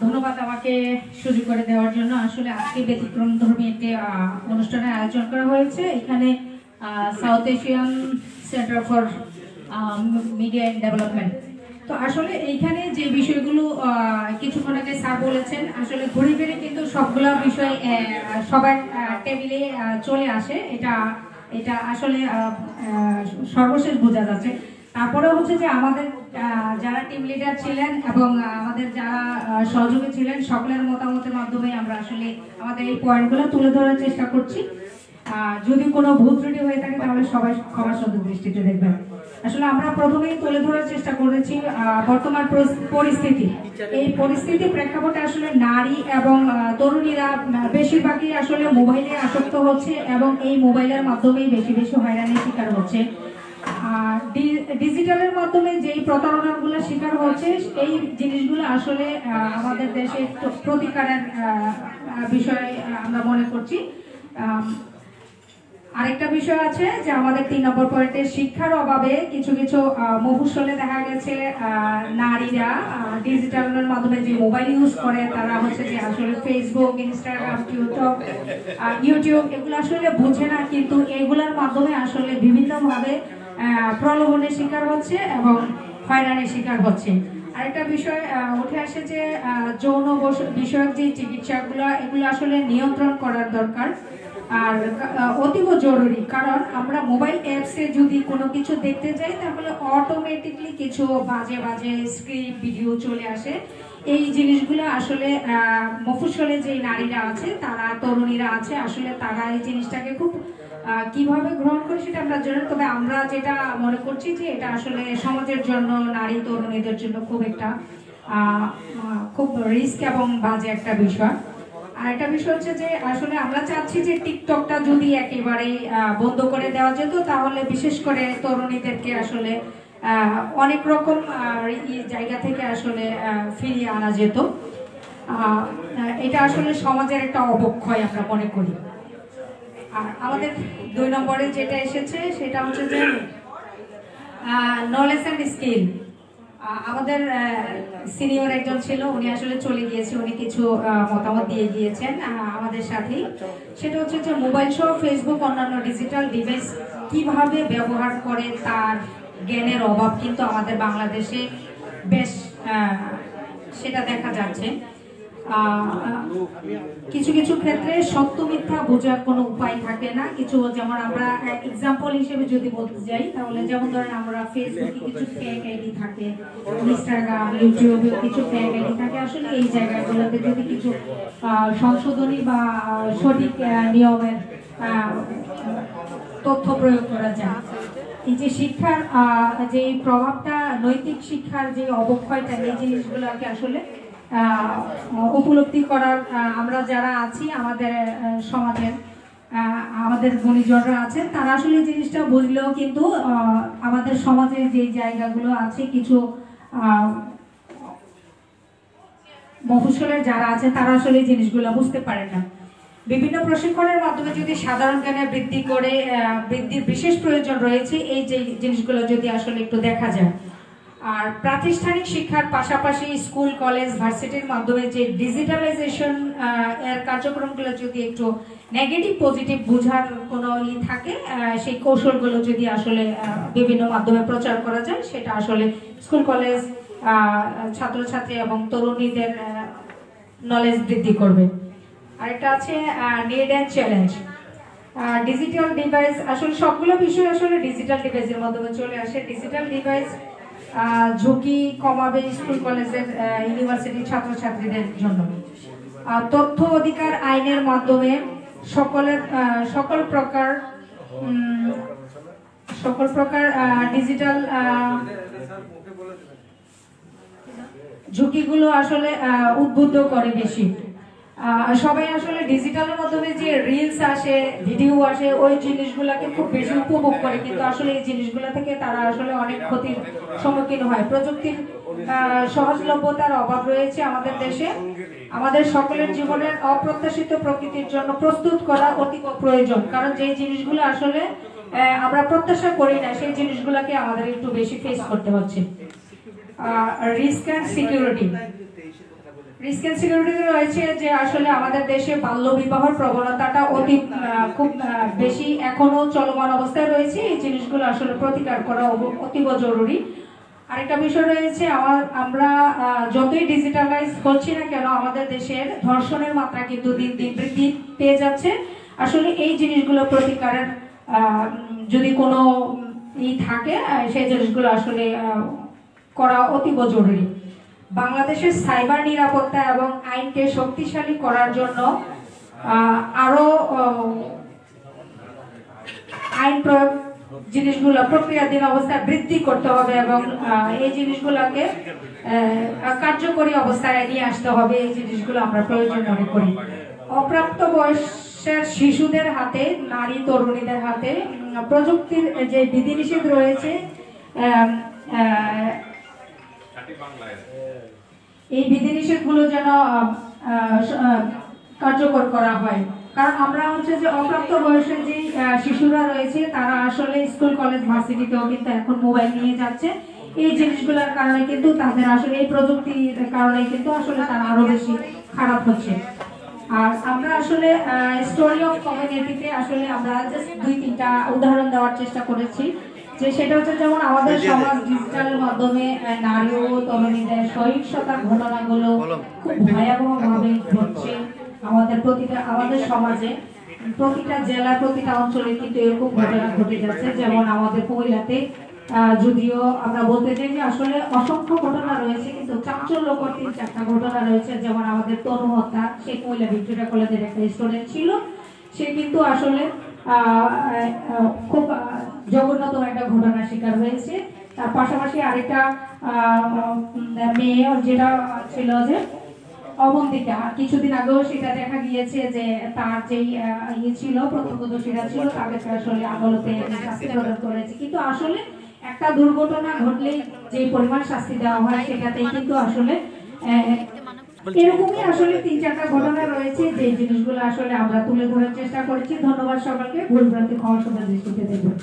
ধন্যবাদ আমাকে সুযোগ করে দেওয়ার জন্য। আসলে আজকে ব্যতিক্রমধর্মী একটি অনুষ্ঠানের আয়োজন করা হয়েছে এখানে south Asian centre for media and development. তো আসলে এইখানে যে বিষয়গুলো কিছুক্ষণ আগে স্যার বলেছেন, আসলে ঘুরে ফিরে কিন্তু সবগুলো বিষয় সবার টেবিলে চলে আসে, এটা আসলে সর্বশেষ বোঝা যাচ্ছে। তারপরে হচ্ছে যে আমাদের যারা টিম লিডার ছিলেন এবং আমাদের যারা সহযোগী ছিলেন সকলের মতামতের মাধ্যমে আমরা আসলে আমাদের এই পয়েন্টগুলো তুলে ধরার চেষ্টা করছি। যদি কোনো ভুল ত্রুটি হয়ে থাকে তাহলে সবাই ক্ষমা সুন্দর দৃষ্টিতে দেখবেন। আসলে আমরা প্রথমেই তুলে ধরার চেষ্টা করেছি বর্তমান পরিস্থিতি। এই পরিস্থিতির প্রেক্ষাপটে আসলে নারী এবং তরুণীরা বেশিরভাগই আসলে মোবাইলে আসক্ত হচ্ছে এবং এই মোবাইলের মাধ্যমেই বেশি বেশি হয়রানির শিকার হচ্ছে। ডিজিটালের মাধ্যমে যেই প্রতারণাগুলো শিকার হচ্ছে এই জিনিসগুলো আসলে আমাদের দেশে প্রতিকারের বিষয় আমরা মনে করছি। আরেকটা বিষয় আছে যে আমাদের 3 নম্বর পয়েন্টে শিক্ষার অভাবে কিছু কিছু মফস্বলে দেখা গেছে নারীরা ডিজিটালের মাধ্যমে যে মোবাইল ইউজ করে তারা হচ্ছে যে আসলে ফেসবুক, ইনস্টাগ্রাম, ইউটিউব এগুলো আসলে বোঝে না, কিন্তু এগুলোর মাধ্যমে আসলে বিভিন্নভাবে প্রলোভনের শিকার হচ্ছে এবং হয়রানির শিকার হচ্ছে। আরেকটা বিষয় উঠে আসে যে যৌন বিষয়ক যে চিকিৎসাগুলো এগুলো আসলে নিয়ন্ত্রণ করার দরকার আর অতীব জরুরি, কারণ আমরা মোবাইল অ্যাপসে যদি কোনো কিছু দেখতে যাই তাহলে অটোমেটিকলি কিছু বাজে বাজে স্ক্রিপ্ট ভিডিও চলে আসে। এই জিনিসগুলো আসলে মফস্বলে যে নারীরা আছে তারা তরুণীরা আছে আসলে তারা এই জিনিসটাকে খুব কিভাবে গ্রহণ করে সেটা আমরা জানি, তবে আমরা যেটা মনে করছি যে এটা আসলে সমাজের জন্য নারী তরুণীদের জন্য খুব রিস্ক এবং বাজে একটা বিষয়। আর একটা বিষয় হচ্ছে যে আসলে আমরা চাচ্ছি যে টিকটকটা যদি একেবারে বন্ধ করে দেওয়া যেত তাহলে বিশেষ করে তরুণীদেরকে আসলে অনেক রকম জায়গা থেকে আসলে ফিরিয়ে আনা যেত। এটা আসলে সমাজের একটা অবক্ষয় আমরা মনে করি। আর আমাদের 2 নম্বরে যেটা এসেছে সেটা হচ্ছে যে নলেজ অ্যান্ড স্কিল। আমাদের সিনিয়র একজন ছিল, উনি আসলে চলে গিয়েছে, উনি কিছু মতামত দিয়ে গিয়েছেন আমাদের সাথেই। সেটা হচ্ছে যে মোবাইল সহ ফেসবুক অন্যান্য ডিজিটাল ডিভাইস কিভাবে ব্যবহার করে তার জ্ঞানের অভাব কিন্তু আমাদের বাংলাদেশে বেশ সেটা দেখা যাচ্ছে। কিছু কিছু ক্ষেত্রে সত্য মিথ্যা বোঝার কোনো উপায় থাকে না। কিছু যেমন আমরা এক্সাম্পল হিসেবে যদি বলতে যাই তাহলে যেমন ধরেন আমরা ফেসবুকে কিছু ফেক আইডি থাকে, ইনস্টাগ্রাম, ইউটিউবে কিছু ফেক আইডি থাকে। আসলে এই জায়গাগুলোতে যদি কিছু সংশোধনী বা সঠিক নিয়মের তথ্য প্রয়োগ করা যায়, এই যে শিক্ষার যে প্রভাবটা, নৈতিক শিক্ষার যে অবক্ষয়টা, এই জিনিসগুলোকে আসলে উপলব্ধি করার আমরা যারা আছি আমাদের সমাজের আমাদের গুণীজনরা আছেন তারা আসলে এই জিনিসটা বুঝলেও কিন্তু আমাদের সমাজের যে জায়গাগুলো আছে কিছু মফস্বলের যারা আছে তারা আসলে এই জিনিসগুলো বুঝতে পারেন না। বিভিন্ন প্রশিক্ষণের মাধ্যমে যদি সাধারণ জ্ঞানে বৃদ্ধির বিশেষ প্রয়োজন রয়েছে, এই যে জিনিসগুলো যদি আসলে একটু দেখা যায়। আর প্রাতিষ্ঠানিক শিক্ষার পাশাপাশি স্কুল, কলেজ, ভার্সিটির মাধ্যমে যে ডিজিটালাইজেশন এর কার্যক্রমগুলো যদি একটু নেগেটিভ পজিটিভ বোঝার কোনো থাকে, সেই কৌশলগুলো যদি আসলে বিভিন্ন মাধ্যমে প্রচার করা যায় সেটা আসলে স্কুল, কলেজ, ছাত্রছাত্রী এবং তরুণীদের নলেজ বৃদ্ধি করবে। আরেকটা আছে need and challenge. Digital device আসলে সবগুলো বিষয় আসলে ডিজিটাল ডিভাইসের মাধ্যমে চলে আসে। ডিজিটাল ডিভাইস ঝুঁকি কমাবে স্কুল, কলেজের, ইউনিভার্সিটির ছাত্রছাত্রীদের জন্য। তথ্য অধিকার আইনের মাধ্যমে সকল প্রকার ডিজিটাল ঝুঁকিগুলো আসলে উদ্বুদ্ধ করে বেশি। সবাই আসলে ডিজিটালের মাধ্যমে যে রিলস আসে, ভিডিও আসে, ওই জিনিসগুলোকে খুব বেশি উপভোগ করে, কিন্তু আসলে এই জিনিসগুলো থেকে তারা আসলে অনেক ক্ষতির সম্মুখীন হয়। প্রযুক্তির সহজলভ্যতার অভাব রয়েছে আমাদের দেশে। আমাদের সকলের জীবনের অপ্রত্যাশিত প্রকৃতির জন্য প্রস্তুত করা অতি প্রয়োজন, কারণ যে জিনিসগুলো আসলে আমরা প্রত্যাশা করি না সেই জিনিসগুলোকে আমাদের একটু বেশি ফেস করতে হচ্ছে। Risk and security. Risk and সিকিউরিটিতে রয়েছে যে আসলে আমাদের দেশে বাল্য বিবাহের প্রবণতাটা খুব বেশি এখনো চলমান অবস্থায় রয়েছে। এই জিনিসগুলো আসলে প্রতিকার করা অতীব জরুরি। আরেকটা বিষয় রয়েছে, আমরা যতই ডিজিটালাইজ হচ্ছি না কেন আমাদের দেশের ধর্ষণের মাত্রা কিন্তু দিন দিন বৃদ্ধি পেয়ে যাচ্ছে। আসলে এই জিনিসগুলো প্রতিকারের যদি কোনো থাকে সেই জিনিসগুলো আসলে করা অতীব জরুরি। বাংলাদেশের সাইবার নিরাপত্তা এবং আইনকে শক্তিশালী করার জন্য আরো আইন প্রয়োগ জিনিসগুলো প্রক্রিয়াধীন অবস্থায় বৃদ্ধি করতে হবে এবং এই জিনিসগুলোকে কার্যকরী অবস্থায় নিয়ে আসতে হবে। এই জিনিসগুলো আমরা প্রয়োজন মনে করি। অপ্রাপ্ত বয়সের শিশুদের হাতে, নারী তরুণীদের হাতে প্রযুক্তির যে বিধিনিষেধ রয়েছে, এই বিধিনিষেধগুলো যেন কার্যকর করা হয়। কারণ আমরা হচ্ছে যে অপ্রাপ্ত বয়সের যে শিশুরা রয়েছে তারা আসলে স্কুল কলেজ ভার্সিটিতেও কিন্তু এখন মোবাইল নিয়ে যাচ্ছে। এই জিনিসগুলোর কারণে কিন্তু তাদের আসলে এই প্রযুক্তির কারণে কিন্তু আসলে তারা আরো বেশি খারাপ হচ্ছে। আর আমরা আসলে স্টোরি অফ কমিউনিটিতে আসলে আমরা জাস্ট 2-3টা উদাহরণ দেওয়ার চেষ্টা করেছি। যে সেটা হচ্ছে যেমন আমাদের সমাজ ডিজিটালের মাধ্যমে নারী ও তরুণীদের সহিংসতার ঘটনাগুলো খুব ভয়াবহ ভাবে ঘটছে। আমাদের সমাজে প্রতিটা জেলা, প্রতিটা অঞ্চলে কিন্তু এরকম ঘটনা ঘটে যাচ্ছে। যেমন আমাদের কুমিল্লাতে যদিও আমরা বলতে চাই যে আসলে অসংখ্য ঘটনা রয়েছে, কিন্তু চাঞ্চল্যকর 3-4টা ঘটনা রয়েছে। যেমন আমাদের তনু হত্যা, সেই কুমিল্লা ভিক্টোরিয়া কলেজের একটা স্টুডেন্ট ছিল, সে কিন্তু আসলে খুব জঘন্যতম একটা ঘটনার শিকার হয়েছে। তার পাশাপাশি আরেকটা মেয়ে যেটা ছিল যে অবন্তিকা, কিছুদিন আগেও সেটা দেখা গিয়েছে যে তার যেই ছিল প্রত্যক্ষদর্শীরা ছিল তাদেরকে আসলে আদালতে শাস্তি প্রদান করেছে। কিন্তু আসলে একটা দুর্ঘটনা ঘটলেই যে পরিমাণ শাস্তি দেওয়া হয় সেটাতেই কিন্তু আসলে এরকমই আসলে 3-4টা ঘটনা রয়েছে যে জিনিসগুলো আসলে আমরা তুলে ধরার চেষ্টা করেছি। ধন্যবাদ সকলকে। ভুলভ্রান্তি ক্ষমা সুন্দর দৃষ্টিতে দেখবেন।